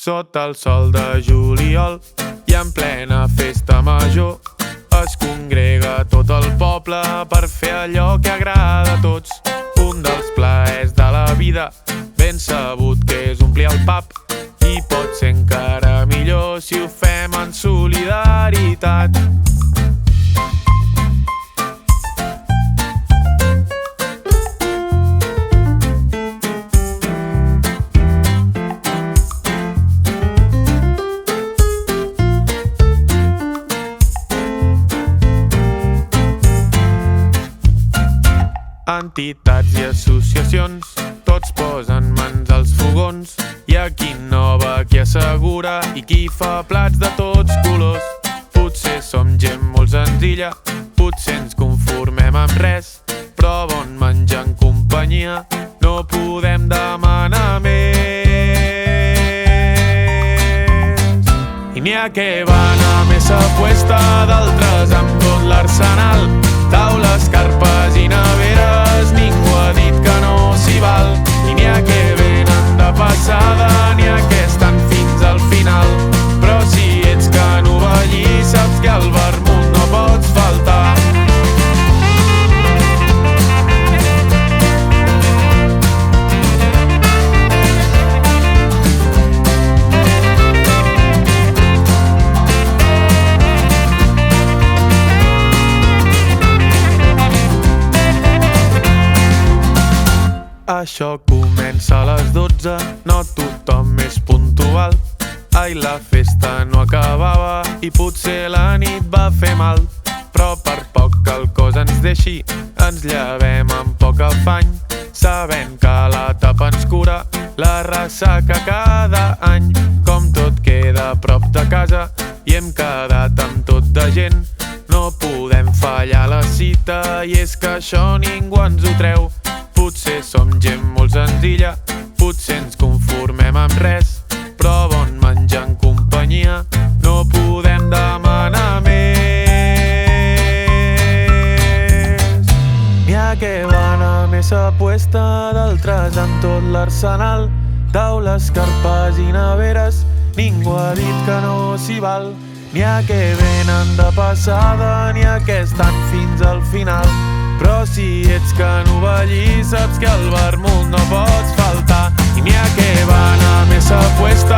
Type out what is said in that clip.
Sota el sol de juliol i en plena festa major es congrega tot el poble per fer allò que agrada a tots. Un dels plaers de la vida ben sabut que és omplir el pub, i pot ser encara millor si ho fem en solidaritat. Entitats i associacions, tots posen mans als fogons. Hi ha qui innova, qui assegura i qui fa plats de tots colors. Potser som gent molt senzilla, potser ens conformem amb res, però bon menjar en companyia no podem demanar més. I n'hi ha que van a més apuesta, d'altres amb tot l'arsenal. Taules, carpes i neveres, ningú ha dit que no s'hi val. I n'hi ha que venen de passada, n'hi ha que estan fins al final. Però si ets canovellí, saps que al vermut no pots faltar. Això comença a les 12, no tothom és puntual. Ai, la festa no acabava i potser la nit va fer mal. Però per poc que el cos ens deixi, ens llevem amb poc afany, sabent que la tapa ens cura la ressaca cada any. Com tot queda a prop de casa i hem quedat amb tot de gent, no podem fallar la cita, i és que això ningú ens ho treu. Potser som gent molt senzilla, potser ens conformem amb res, però bon menjar en companyia no podem demanar més. N'hi ha que van a més apuesta, d'altres amb tot l'arsenal. Taules, carpes i neveres, ningú ha dit que no s'hi val. N'hi ha que venen de passada, n'hi ha que estan fins al final. Però si ets canovellí, saps que al vermut no pots faltar. I n'hi ha que van a més apuesta,